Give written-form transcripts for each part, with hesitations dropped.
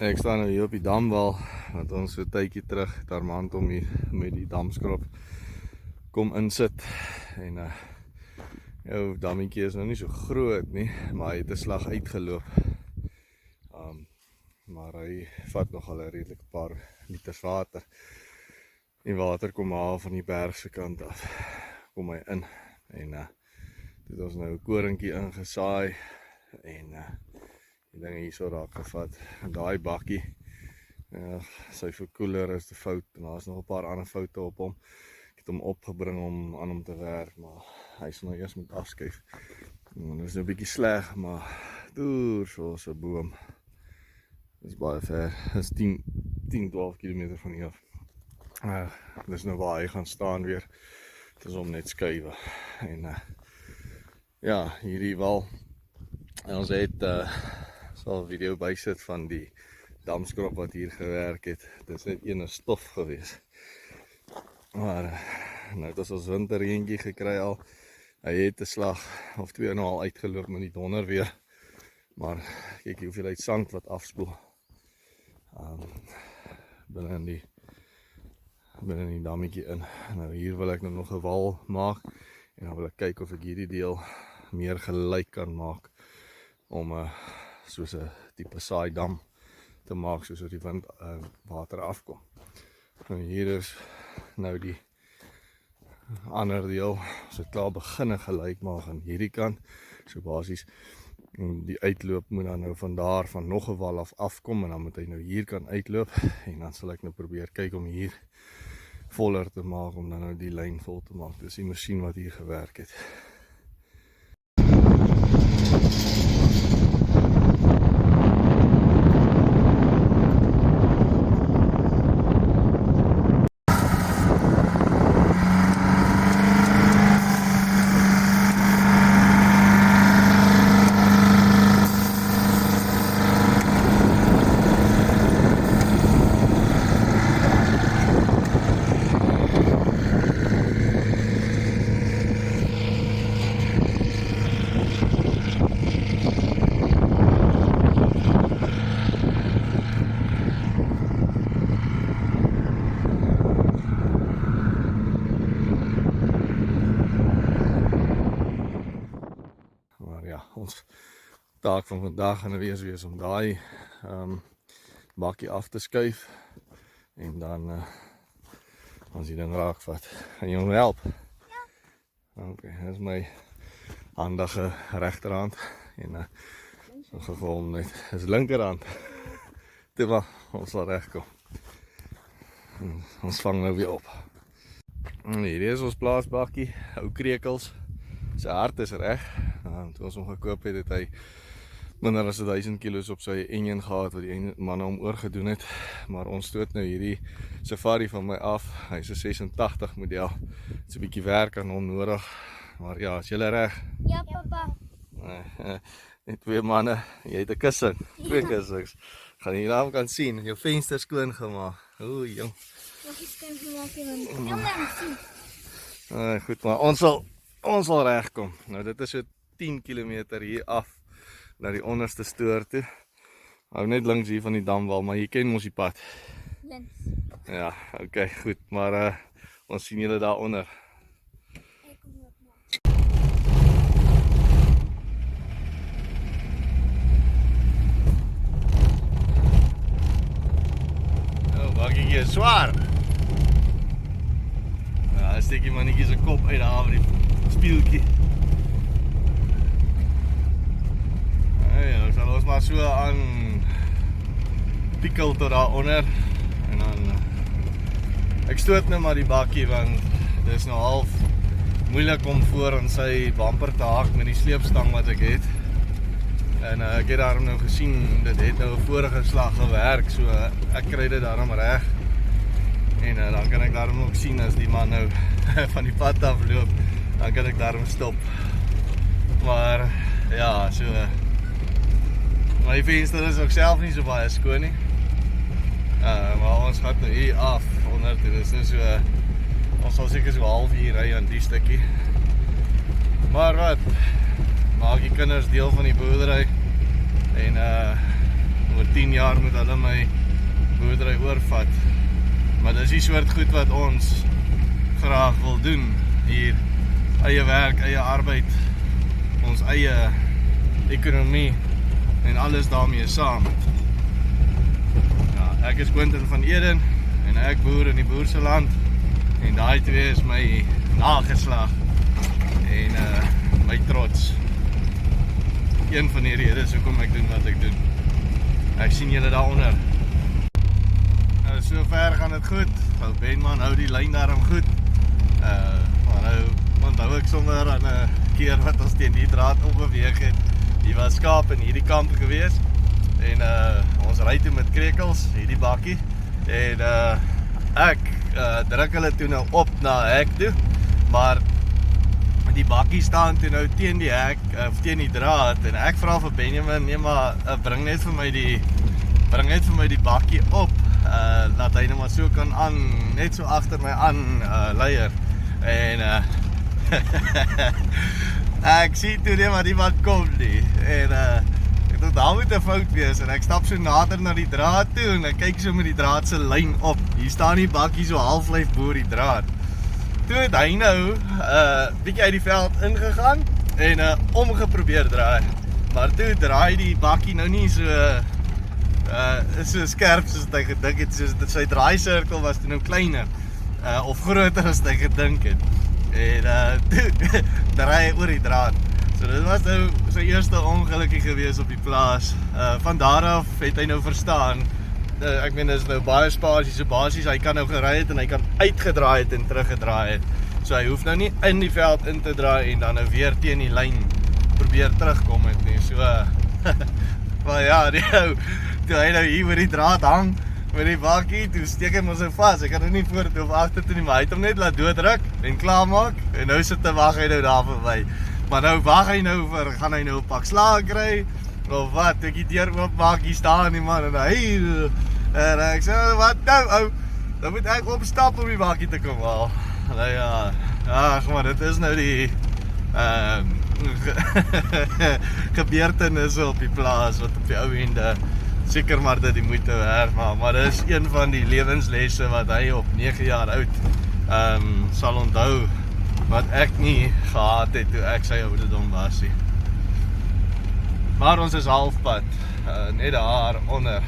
Ek staan nou hier op die damwal, want ons so 'n tydjie terug het Armand om hier met die damskrop kom insit. En jou dammetjie is nou nie so groot nie, maar hy het 'n slag uitgeloop. Maar hy vat nogal 'n redelik paar liters water. Die water kom haal van die berg se kant af, kom hy in. En dit het ons nou 'n koringkie ingesaai en die dinge hierso raak gevat. En daai bakkie, sy verkoeler is te fout en daar is nog 'n paar ander foute op hom. Ek het hom opgebring om aan hom te werk, maar hy is nou eers moet afskuif. En dit is nou 'n bietjie sleg, maar deur soos 'n boom. Dit is baie ver, dit is 10-12 kilometer van hier af. Dit is nou waar hy gaan staan weer. Het is om net skuwe. En ja, hierdie wal. En ons het sal 'n video bysit van die damskrop wat hier gewerk het. Dit is net een stof gewees. Maar nou het ons winterreentjie gekry al. Hy het 'n slag of twee nou al uitgeloop met die donder weer. Maar kyk die hoeveelheid sand wat afspoel. Binne in die dammetjie in. Nou hier wil ek nou nog 'n wal maak. En dan wil ek kyk of ek hierdie deel meer gelyk kan maak. Om soos 'n tipe saaidam te maak, soos die wind water afkom. Nou hier is nou die ander deel, as het klaar beginne gelyk maak aan hierdie kant, so basies die uitloop moet dan nou vandaar van nog 'n wal afkom en dan moet hy nou hier kan uitloop en dan sal ek nou probeer kyk om hier voller te maak, om dan nou die lyn vol te maak. Dis die masjien wat hier gewerk het. Ons taak van vandag gaan wees om daai bakkie af te skuif en dan as jy dan raak vat, gaan jy hom help? Ja. Ok, dit is my handige regterhand en so gevolg net, is linkerhand. Dit maar, ons sal regkom. Ons vang nou weer op. Hier is ons plaasbakkie, ou krekels. Sy hart is reg. Toe ons hom gekoop het, het hy minder as 1000 kilos op sy enjin gehad wat die manne hom oorgedoen het. Maar ons stoot nou hierdie Safari van my af. Hy is 'n 86 model. Het is 'n bietjie werk aan hom nodig. Maar ja, is julle reg? Ja, papa. Net twee manne, jy het 'n kussing. Twee kussings. Gaan jy nou kan sien en jou vensters skoon gemaak. Oei, jong. Nog iets kan gemaak want jong sien. Goed, maar ons sal regkom. Nou dit is so 10 km hier af na die onderste stoor toe. Hou net langs hier van die damwal, maar jy ken mos die pad. Links. Ja, okay, goed, maar ons sien julle daar onder. Ek kom ook maar. Nou, bakkie is swaar. Ja, steek die mannetjie se kop uit daar met die spieltjie. Nou sal ons maar so aan tikkel tot daar onder en dan ek stoot nou maar die bakkie want dit is nou half moeilik om voor in sy bumper te haak met die sleepstang wat ek het. En ek het daarom nou gesien dit het nou 'n vorige slag gewerk, so ek kry dit daarom reg. En dan kan ek daarom ook sien as die man nou van die pad afloop, dan kan ek daarom stop. Maar ja, so my venster is ook self nie so baie skoon nie. Maar ons gaat nou hier af onder toe. Dis nou so ons sal seker so half hier ry aan die stukkie. Maar wat? Maak die kinders deel van die boerdery en oor 10 10 jaar moet hulle my boerdery oorvat. Maar dis die soort goed wat ons graag wil doen hier. Eie werk, eie arbeid, ons eie ekonomie en alles daarmee saam. Ja, ek is Quentin van Eden en ek boer in die boerse land en daai twee is my nageslag en my trots. Een van die redes hoekom ek doen wat ek doen. Ek sien julle daaronder. So ver gaan dit goed. Ou Benman hou die lyn daarom goed. Maar nou onthou ek sommer aan 'n keer wat ons teen die draad opbeweeg het. Hier was skaap in hierdie kamp gewees en ons ry toe met krekels, hierdie bakkie en ek druk hulle toe nou op na hek toe, maar die bakkie staan toe nou teen die hek, of teen die draad en ek vra vir Benjamin, nee maar bring net vir my die bakkie op, dat hy nou maar so kan net so agter my aan leier en ek sien toe nie maar die wat kom nie en ek dink daar moet 'n fout wees en ek stap so nader na die draad toe en ek kyk so met die draad se lyn op. Hier staan die bakkie so halflyf bo die draad. Toe het hy nou bietjie uit die veld ingegaan en omgeprobeer draai. Maar toe draai die bakkie nou nie so skerp soos hy gedink het, soos sy draaisirkel was toe nou kleiner of groter as hy gedink het. En toe draai hy oor die draad. So dit was nou sy eerste ongelukkie gewees op die plaas. Van daar af het hy nou verstaan. Ek meen, dit is nou baie spasie, so basies, hy kan nou gery het en hy kan uitgedraai het en teruggedraai het. So hy hoef nou nie in die veld in te draai en dan nou weer teen die lyn probeer terugkom het nie. So, maar ja, toe hy nou hier oor die draad hang, met die bakkie, toe steek hy ons so vas. Ek kan nou nie vorentoe of agtertoe nie, maar hy het hom net laat doodruk en klaarmaak en nou sit te wag hy nou daar verby. Maar nou wag hy nou gaan hy nou 'n pak slaag kry of wat? Ek die deur oopmaak, hier staan die man en hy en ek sê, wat nou ou? Dan moet ek opstap om die bakkie te kom haal. Nou ja, maar dit is nou die gebeurtenisse op die plaas wat op die ou ende seker maar dit die moeite werd, maar dit is een van die lewenslesse wat hy op 9 jaar oud sal onthou, wat ek nie gehad het toe ek sy ouderdom was nie. Maar ons is halfpad, net daar onder.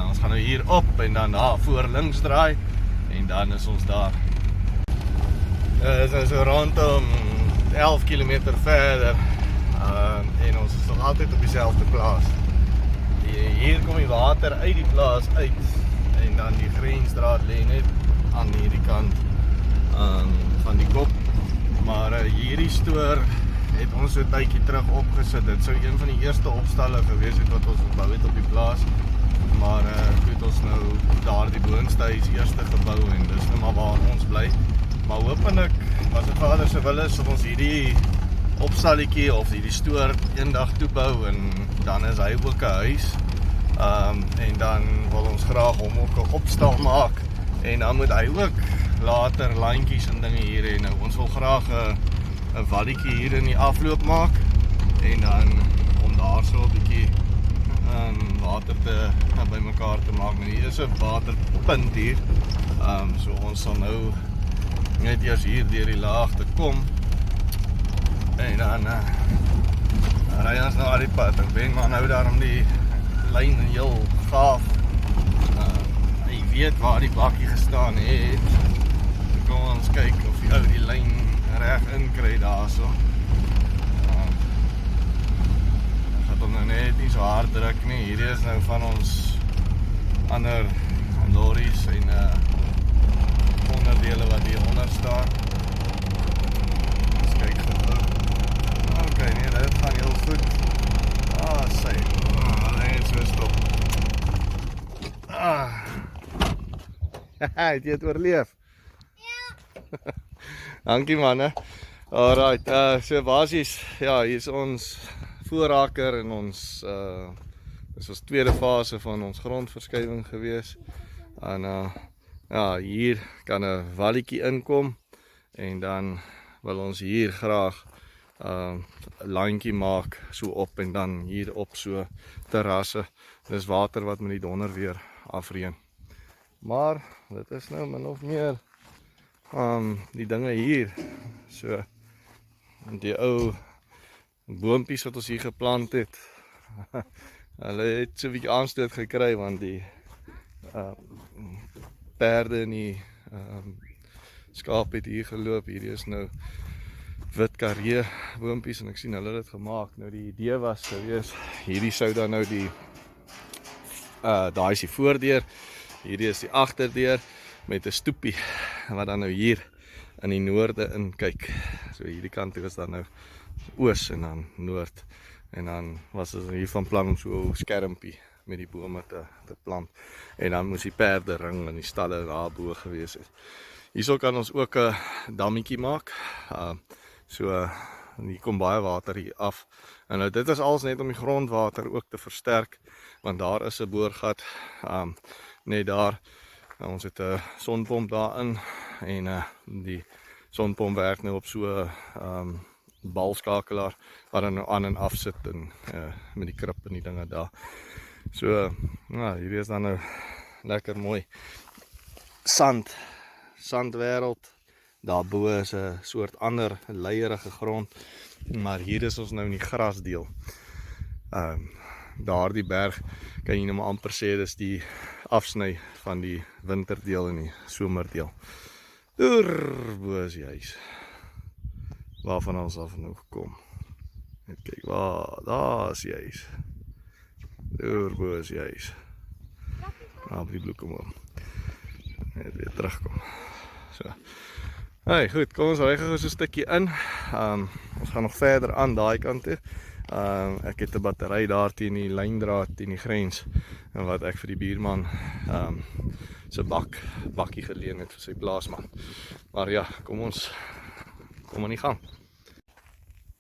Ons gaan nou hier op en dan daar voor links draai en dan is ons daar. Dit is so rondom 11 kilometer verder en ons is nog altyd op dieselfde plaas. Hier kom die water uit die plaas uit en dan die grensdraad lê net aan hierdie kant van die kop. Maar hierdie stoor het ons so 'n tydjie terug opgesit. Dit sou een van die eerste opstalle gewees het wat ons gebou het op die plaas. Maar het ons nou daar die boonste huis eerste gebou en dis nou maar waar ons bly. Maar hopelik, as dit Vader se wil is, sal ons hierdie opstalletjie of hierdie stoor eendag toebou en dan is hy ook 'n huis. En dan wil ons graag hom ook 'n opstal maak en dan moet hy ook later lyntjies en dinge hier hê. Nou ons wil graag 'n walletjie hier in die afloop maak en dan om daar so 'n bietjie water by mekaar te maak. Nou hier is 'n waterpunt hier. So ons sal nou net eers hier deur die laag te kom en dan ry ons nou aan die pad. Ek ben maar nou daar om die lyn heel gaaf. Hy weet waar die bakkie gestaan het. Kom ons kyk of die ou die lyn reg inkry daarso. Ek gaan hom nou net nie so hard druk nie. Hierdie is nou van ons ander lorries en onderdele wat hier onder staan. Ons kyk gou. Okay, nee, dit gaan heel goed. Sy. Net so stop. Het jy het oorleef? Ja. Dankie manne. Alright, so basies, ja, hier is ons voorraker en ons dis ons tweede fase van ons grondverskywing gewees. En ja, hier kan 'n walletjie inkom en dan wil ons hier graag 'n lyntjie maak so op en dan hier op so terrasse dis water wat met die donder weer afreën. Maar dit is nou min of meer die dinge hier. So die ou boompies wat ons hier geplant het. Hulle het so 'n bietjie aanstoot gekry want die perde en die skaap het hier geloop. Hierdie is nou wit karee boompies en ek sien hulle het dit gemaak. Nou die idee was gewees, hierdie sou dan nou die daai is die voordeur, hierdie is die agterdeur met 'n stoepie wat dan nou hier in die noorde in kyk. So hierdie kant is dan nou oos en dan noord. En dan was ons hier van plan om so 'n skermpie met die bome te plant. En dan moes die perde ring en die stalle daarbo gewees het. Hierso kan ons ook 'n dammetjie maak. So hier kom baie water hier af. En nou dit is alles net om die grondwater ook te versterk, want daar is 'n boorgat net daar. Ons het 'n sonpomp daarin en die sonpomp werk nou op so 'n balskakelaar wat dan nou aan en af sit en met die krip en die dinge daar. So hierdie is dan nou lekker mooi sandwêreld. Daarbo is 'n soort ander leierige grond, maar hier is ons nou in die grasdeel. Daardie berg kan jy nou maar amper sê dis die afsny van die winterdeel en die somerdeel. Bo is die huis. Waarvan ons af nou gekom. Net kyk, daar is die huis. Bo is die huis. Op die bloekomboom. Net weer terugkom. So. Hey, goed, kom ons ry gou so 'n stukkie in. Ons gaan nog verder aan daai kant toe. Ek het 'n battery daar teen die lyndraad teen die grens en wat ek vir die buurman se bakkie geleen het vir sy plaasman. Maar ja, kom aan die gang.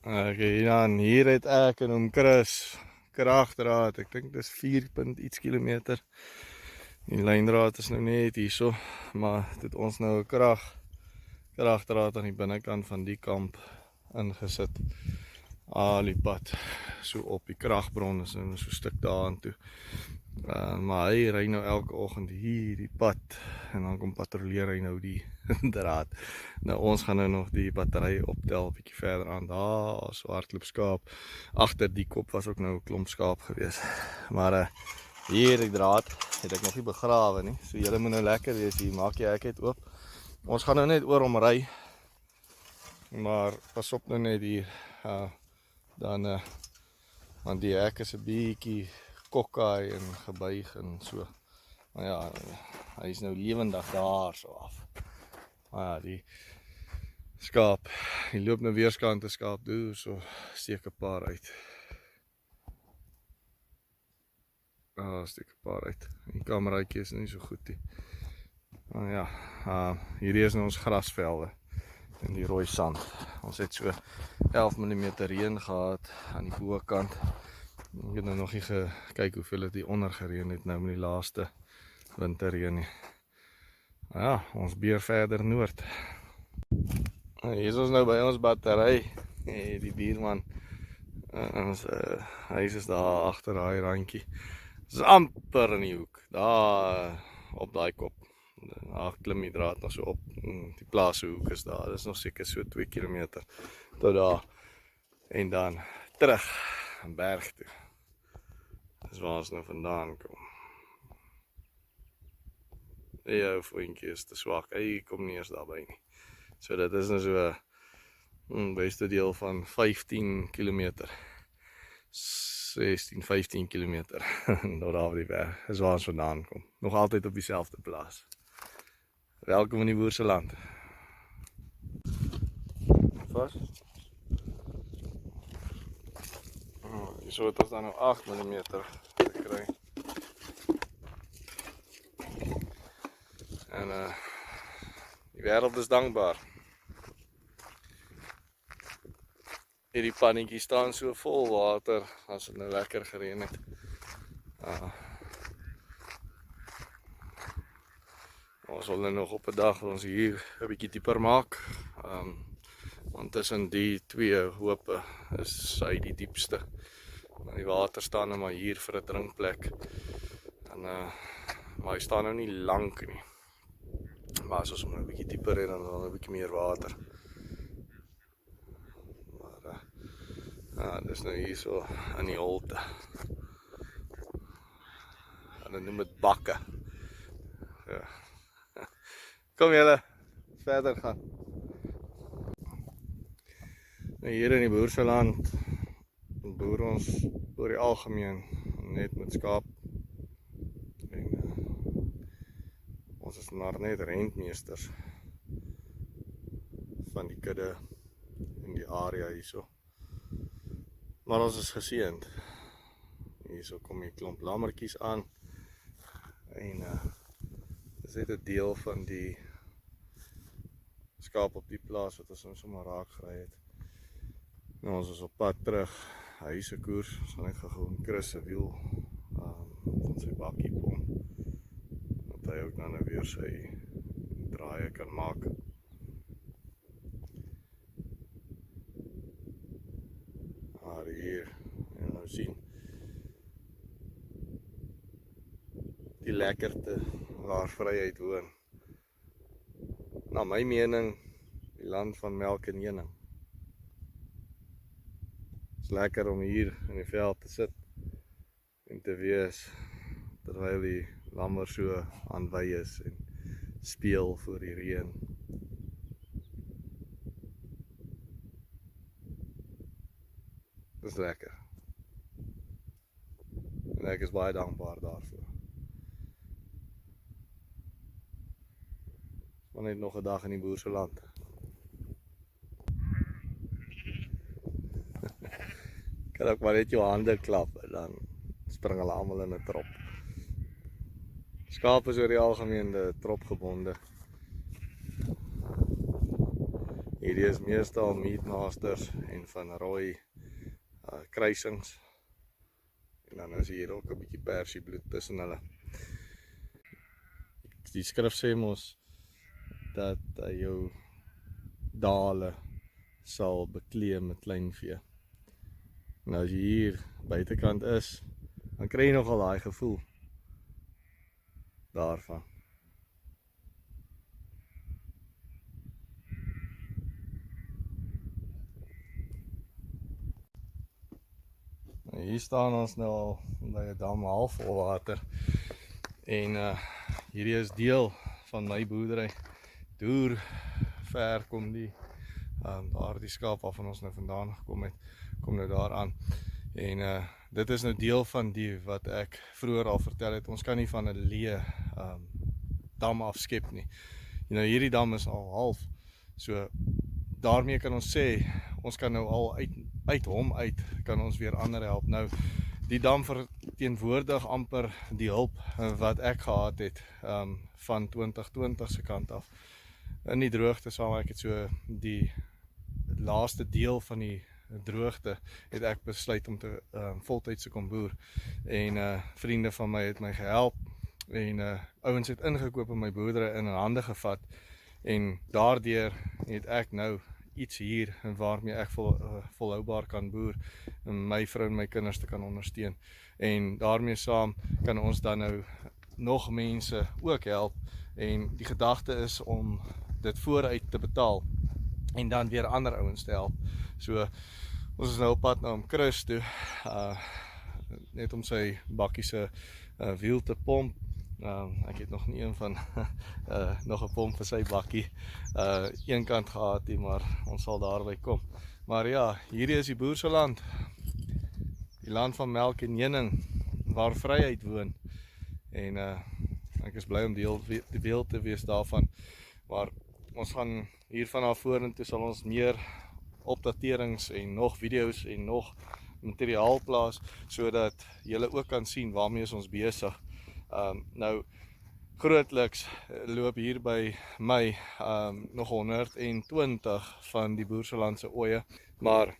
Okay, dan hier het ek en hom Chris kragdraad. Ek dink dis 4 iets kilometer. Die lyndraad is nou net hierso, maar dit ons nou 'n kragdraad aan die binnekant van die kamp ingesit. Die pad so op die kragbron is nou so 'n stuk daaraan toe. Maar hy ry nou elke oggend hier die pad en dan kom patrolleer hy nou die draad. Nou ons gaan nou nog die battery optel bietjie verder aan. Daar so hardloop skaap. Agter die kop was ook nou 'n klomp skaap gewees. Maar hier die draad het ek nog nie begrawe nie. So julle moet nou lekker wees hier. Maak jy hek het oop. Ons gaan nou net oor hom ry. Maar pas op nou net hier. Dan want die hek is 'n bietjie kokkaai en gebuig en so. Maar ja, hy is nou lewendig daar so af. Maar ja, die skaap, die loop nou weerskante skaap so steek 'n paar uit. Steek 'n paar uit. Die kameraatjie is nie so goed nie. Maar ja, hierdie is nou ons grasvelde en die rooi sand. Ons het so 11 mm reën gehad aan die bokant. Ek het nou nog nie gekyk hoeveel het hier onder gereën het nou met die laaste winterreën nie. Ja, ons beer verder noord. Hier is ons nou by ons battery. Die buurman. Ons huis is daar agter daai randjie. Dit is amper in die hoek. Daar op daai kop. Daar klim die draad nog so op. Die plaashoek is daar. Dit is nog seker so 2 km tot daar. En dan terug aan berg toe. Dis waar ons nou vandaan kom. Jou vriendjie is te swak. Hy kom nie eens daarby nie. So dit is nou so 'n beste deel van 15 km. 16, 15 km. Tot daar by die berg. Dis waar ons vandaan kom. Nog altyd op dieselfde plaas. Welkom in die boerse land. Vas? So het ons dan nou 8 mm gekry. En die wêreld is dankbaar. Hierdie pannetjie staan so vol water as dit nou lekker gereën het. Ons wil nou nog op 'n dag ons hier 'n bietjie dieper maak. Want tussen die twee hope is hy die diepste. Maar die water staan nou maar hier vir 'n drinkplek. En maar hy staan nou nie lank nie. Maar as ons hom nou 'n bietjie dieper het, dan wel 'n bietjie meer water. Maar ja, dis nou hier so in die holte. En hulle noem dit bakke. Ja. Kom julle verder gaan. Nou hier in die boerseland boer ons oor die algemeen net met skaap. En ons is maar net rentmeesters van die kudde in die area hierso. Maar ons is geseënd. Hierso kom die klomp lammertjies aan. En dis net 'n deel van die skaap op die plaas wat ons nou sommer raak gery het. Nou ons is op pad terug huis se koers. Ons gaan net gou Chris se wiel van sy bakkie pomp. Dat hy ook nou weer sy draaie kan maak. Maar hier, en nou sien die lekkerte waar vryheid woon. Na my mening, die land van melk en honing. Het is lekker om hier in die veld te sit en te wees terwyl die lammer so aan wy is en speel voor die reën. Dis lekker. En ek is baie dankbaar daarvoor. Maar net nog 'n dag in die boerseland. Kan ook maar net jou hande klap en dan spring hulle almal in 'n trop. Skaap is oor die algemeen tropgebonde. Hierdie is meestal meatmasters en van rooi kruisings. En dan is hier ook 'n bietjie persiebloed tussen hulle. Die skrif sê mos dat jou dale sal beklee met kleinvee. Nou as jy hier buitekant is, dan kry jy nogal daai gevoel daarvan. Nou hier staan ons nou al by 'n dam half vol water. En hierdie is deel van my boerdery. Deur ver kom die daar die skaap waarvan ons nou vandaan gekom het, kom nou daar aan. En dit is nou deel van die wat ek vroeër al vertel het. Ons kan nie van 'n leë dam afskep nie. Nou hierdie dam is al half. So daarmee kan ons sê ons kan nou al uit hom uit kan ons weer ander help. Nou die dam verteenwoordig amper die hulp wat ek gehad het van 2020 se kant af. In die droogte saam ek het so die laaste deel van die droogte het ek besluit om te voltydse kom boer. En vriende van my het my gehelp en ouens het ingekoop in my boerdery in hande gevat en daardeur het ek nou iets hier waarmee ek volhoubaar kan boer en my vrou en my kinders te kan ondersteun. En daarmee saam kan ons dan nou nog mense ook help en die gedagte is om dit vooruit te betaal en dan weer ander ouens te help. So ons is nou op pad na om Chris toe net om sy bakkie se wiel te pomp. Ek het nog nie een van nog 'n pomp vir sy bakkie een kant gehad nie, maar ons sal daarby kom. Maar ja, hierdie is die boerseland. Die land van melk en honing waar vryheid woon. En ek is bly om deel te wees daarvan. Maar ons gaan hiervan af vorentoe sal ons meer opdaterings en nog video's en nog materiaal plaas sodat julle ook kan sien waarmee is ons besig. Nou grootliks loop hier by my nog 120 van die boerselandse ooe, maar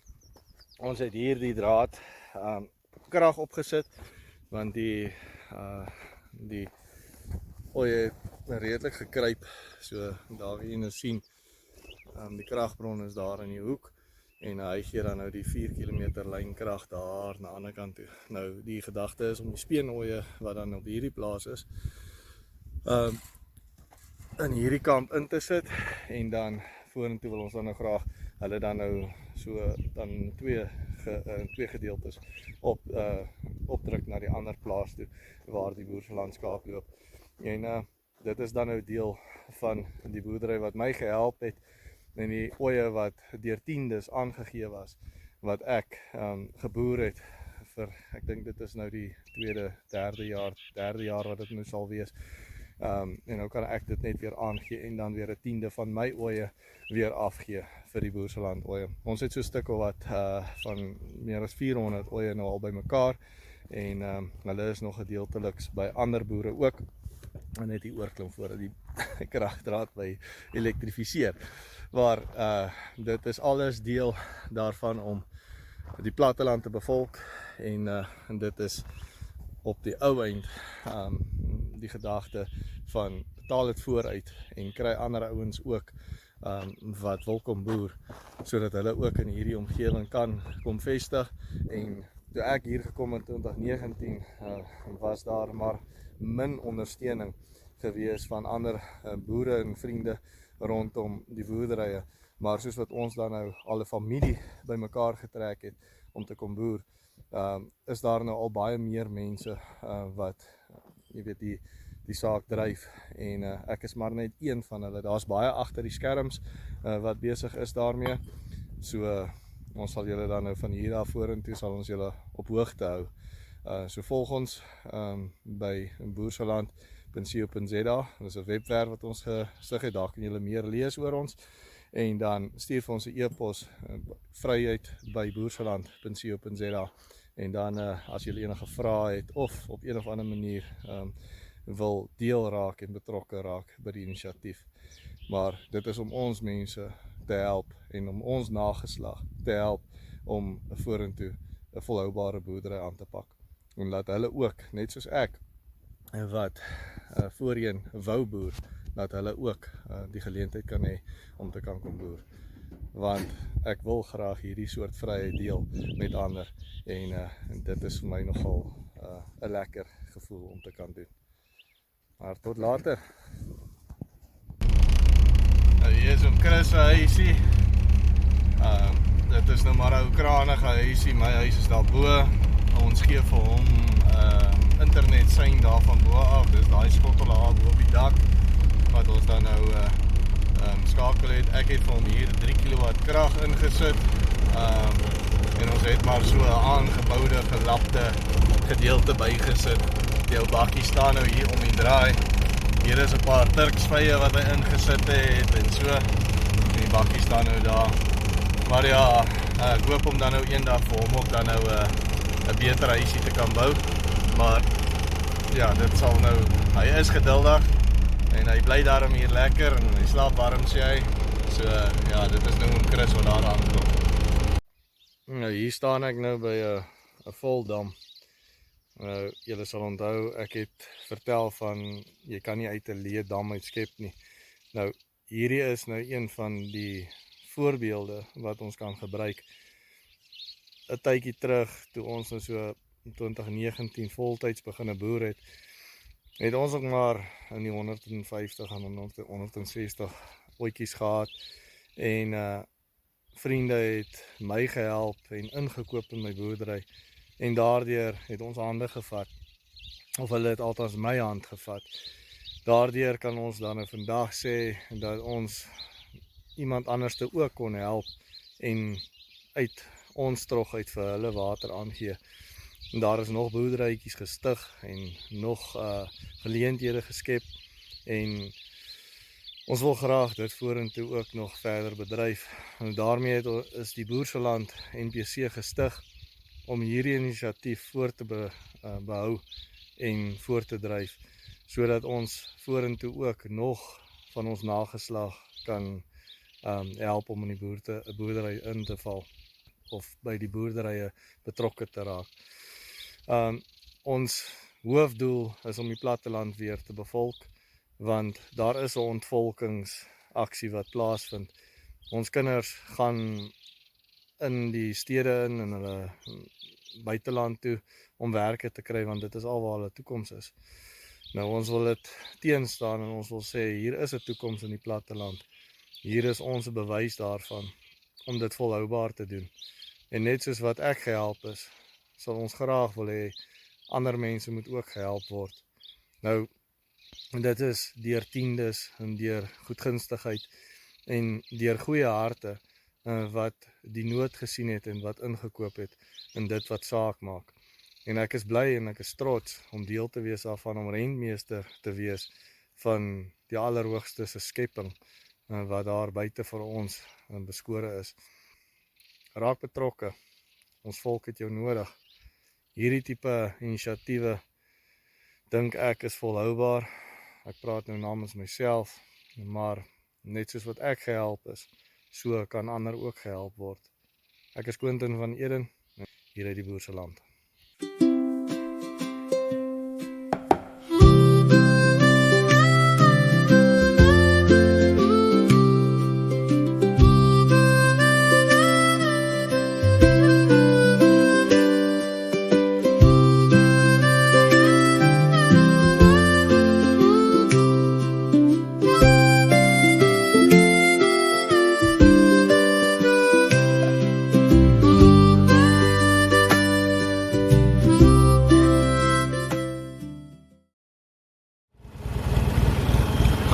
ons het hier die draad krag opgesit want die ooe het redelik gekruip, so daar wie jy nou sien die kragbron is daar in die hoek en hy gee dan nou die 4 km lynkrag daar na ander kant toe. Nou die gedagte is om die speenooie wat dan op hierdie plaas is, in hierdie kamp in te sit en dan vorentoe wil ons dan nou graag hulle dan nou so dan twee gedeeltes opdruk na die ander plaas toe waar die boerselandskaap loop. En dit is dan nou deel van die boerdery wat my gehelp het en die ooe wat deur tiendes aangegee was wat ek geboer het vir, ek dink dit is nou die derde jaar wat dit nou sal wees. En nou kan ek dit net weer aangee en dan weer 1/10 van my ooe weer afgee vir die boerseland ooe. Ons het so 'n stuk of wat van meer as 400 ooe nou al by mekaar en hulle is nog gedeelteliks by ander boere ook en net die oorklim voordat die kragdraad by elektrifiseer. Maar dit is alles deel daarvan om die platteland te bevolk en dit is op die ou eind die gedagte van betaal het vooruit en kry ander ouens ook wat wil kom boer, sodat hulle ook in hierdie omgewing kan kom vestig. En toe ek hier gekom in 2019 was daar maar min ondersteuning gewees van ander boere en vriende rondom die boerderye, maar soos wat ons dan nou al 'n familie by mekaar getrek het om te kom boer, is daar nou al baie meer mense wat jy weet die saak dryf en ek is maar net een van hulle. Daar's baie agter die skerms wat besig is daarmee. So ons sal julle dan nou van hier af vorentoe sal ons julle op hoogte hou. So volg ons by boerseland.co.za. Dis 'n webwerf wat ons gestig het. Daar kan julle meer lees oor ons en dan stuur vir ons 'n e-pos vryheid by boerseland.co.za en dan as julle enige vrae het of op een of ander manier wil deel raak en betrokke raak by die inisiatief. Maar dit is om ons mense te help en om ons nageslag te help om vorentoe 'n volhoubare boerdery aan te pak. En laat hulle ook, net soos ek, wat voorheen wou boer, dat hulle ook die geleentheid kan hê om te kan kom boer. Want ek wil graag hierdie soort vryheid deel met ander en dit is vir my nogal 'n lekker gevoel om te kan doen. Maar tot later. Nou hier is om Chris se huisie. Dit is nou maar 'n ou kranige huisie. My huis is daar bo. Ons gee vir hom internet sein daar van bo af. Dis daai skottel daar bo op die dak wat ons dan nou skakel het. Ek het vir hom hier 3 kW krag ingesit. En ons het maar so 'n aangeboude gelapte gedeelte bygesit. Die ou bakkie staan nou hier om die draai. Hier is 'n paar turksvye wat hy ingesit het en so. En die bakkie staan nou daar. Maar ja, ek hoop om dan nou eendag vir hom ook dan nou 'n beter huisie te kan bou. Maar ja, dit sal nou, hy is geduldig en hy bly daarom hier lekker en hy slaap warm sê hy. So ja, dit is nou om Chris wat daar aankom. Nou hier staan ek nou by 'n voldam. Julle sal onthou, ek het vertel van jy kan nie uit 'n leë dam uitskep nie. Nou hierdie is nou een van die voorbeelde wat ons kan gebruik. 'n tydjie terug toe ons nou so in 2019 voltyds begin boer het ons ook maar in die 150 en 160 ootjies gehad en vriende het my gehelp en ingekoop in my boerdery en daardeur het ons hande gevat, of hulle het altans my hand gevat. Daardeur kan ons dan nou vandag sê dat ons iemand anders te ook kon help en uit ons trog uit vir hulle water aangee. En daar is nog boerderytjies gestig en nog geleenthede geskep en ons wil graag dit vorentoe ook nog verder bedryf. En daarmee is die Boerseland NPC gestig om hierdie inisiatief voor te behou en voor te dryf, sodat ons vorentoe ook nog van ons nageslag kan help om in die boerdery in te val of by die boerderye betrokke te raak. Ons hoofdoel is om die platteland weer te bevolk, want daar is 'n ontvolkingsaksie wat plaasvind. Ons kinders gaan in die stede in en hulle buiteland toe om werke te kry, want dit is al waar hulle toekoms is. Nou ons wil dit teenstaan en ons wil sê, hier is 'n toekoms in die platteland. Hier is ons 'n bewys daarvan om dit volhoubaar te doen. En net soos wat ek gehelp is, sal ons graag wil hê ander mense moet ook gehelp word. Nou, dit is deur tiendes en deur goedgunstigheid en deur goeie harte wat die nood gesien het en wat ingekoop het in dit wat saak maak. En ek is bly en ek is trots om deel te wees daarvan, om rentmeester te wees van die Allerhoogste se skepping wat daar buite vir ons beskore is. Raak betrokke. Ons volk het jou nodig. Hierdie tipe inisiatiewe dink ek is volhoubaar. Ek praat nou namens myself, maar net soos wat ek gehelp is, so kan ander ook gehelp word. Ek is Quentin van Eden, hier uit die Boerse Land.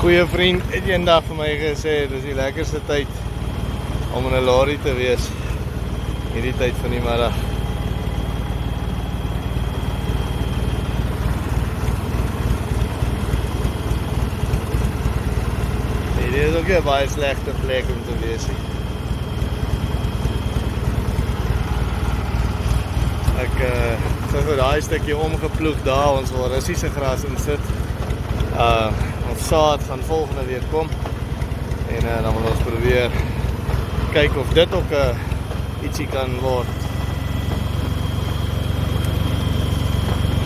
Goeie vriend het eendag vir my gesê, dis die lekkerste tyd om in 'n lorry te wees, hierdie tyd van die middag. Hierdie is ook 'n baie slegte plek om te wees. Ek het vir daai stukkie omgeploeg daar, ons wil Russiese gras insit. Ons saad gaan volgende week kom en dan wil ons probeer kyk of dit ook ietsie kan word.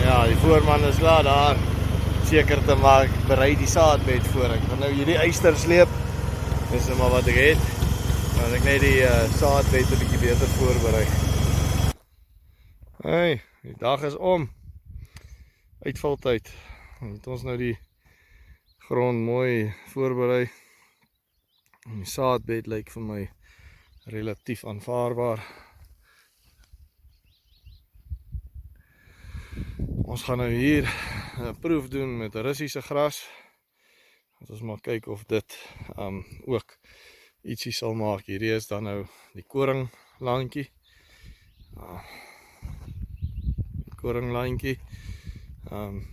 Ja, die voorman is klaar daar seker te maak, berei die saadbed voor. Ek gaan nou hierdie eyster sleep. Dis nou maar wat ek het. Dan ek net die saadbed 'n bietjie beter voorberei. Hey, die dag is om. Uitvaltyd. Dan het ons nou die grond mooi voorberei. Die saadbed lyk vir my relatief aanvaarbaar. Ons gaan nou hier 'n proef doen met Russiese gras. Ons maar kyk of dit ook ietsie sal maak. Hierdie is dan nou die koringlandjie. Koringlandjie.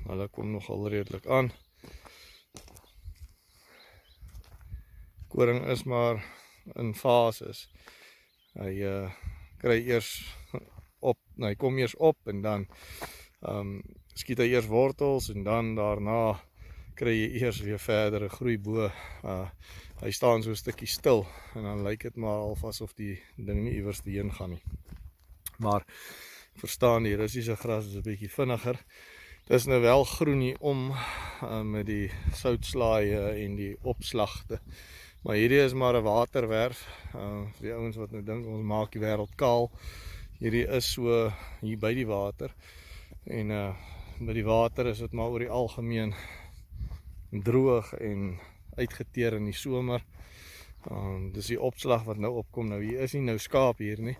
Hulle kom nogal redelik aan. Koring is maar in fases. Hy kry eers op, hy kom eers op en dan skiet hy eers wortels en dan daarna kry jy eers weer verdere groei bo. Hy staan so 'n stukkie stil en dan lyk dit maar al asof die ding nie iewers heen gaan nie. Maar verstaan, die Russiese gras is 'n bietjie vinniger. Dit is nou wel groen hier om met die soutslaaie en die opslagte. Maar hierdie is maar 'n waterwerf. Vir die ouens wat nou dink ons maak die wêreld kaal. Hierdie is so hier by die water. En by die water is dit maar oor die algemeen droog en uitgeteer in die somer. Dis die opslag wat nou opkom. Nou hier is nie nou skaap hier nie.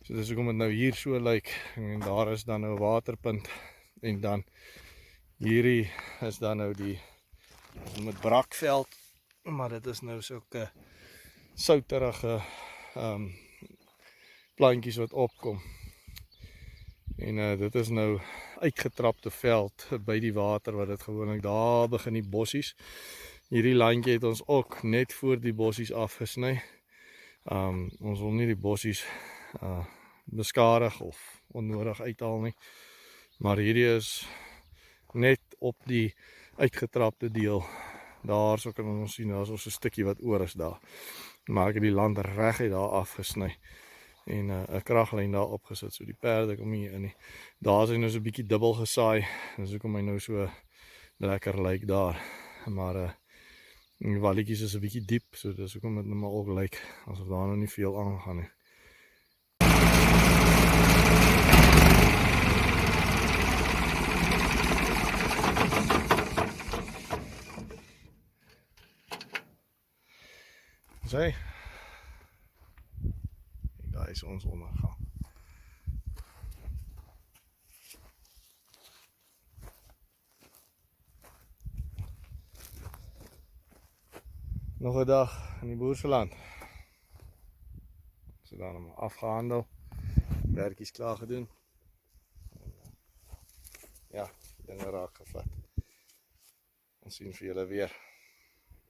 So dis hoekom dit nou hier so lyk. En daar is dan nou 'n waterpunt. En dan hierdie is dan nou die met brakveld. Maar dit is nou sulke souterige plantjies wat opkom. En dit is nou uitgetrapte veld by die water wat dit gewoonlik daar begin die bossies. Hierdie landjie het ons ook net voor die bossies afgesny. Ons wil nie die bossies beskadig of onnodig uithaal nie. Maar hierdie is net op die uitgetrapte deel. Daar so kan ons sien, daar is ons 'n stukkie wat oor is daar. Maar ek het die land reguit daar afgesny. En 'n kraglyn daar opgesit, so die perde kom nie in nie. Daar is hy nou so 'n bietjie dubbel gesaai. Dis hoekom hy nou so lekker lyk daar. Maar die walletjies is 'n bietjie diep, so dis hoekom dit nou maar ook lyk asof daar nou nie veel aangaan nie. Sê, daar is ons ondergang. Nog 'n dag in die boerseland. So dan hom afgehandel. Werkies klaar gedoen. Ja, dinge raak gevat. Ons sien vir julle weer.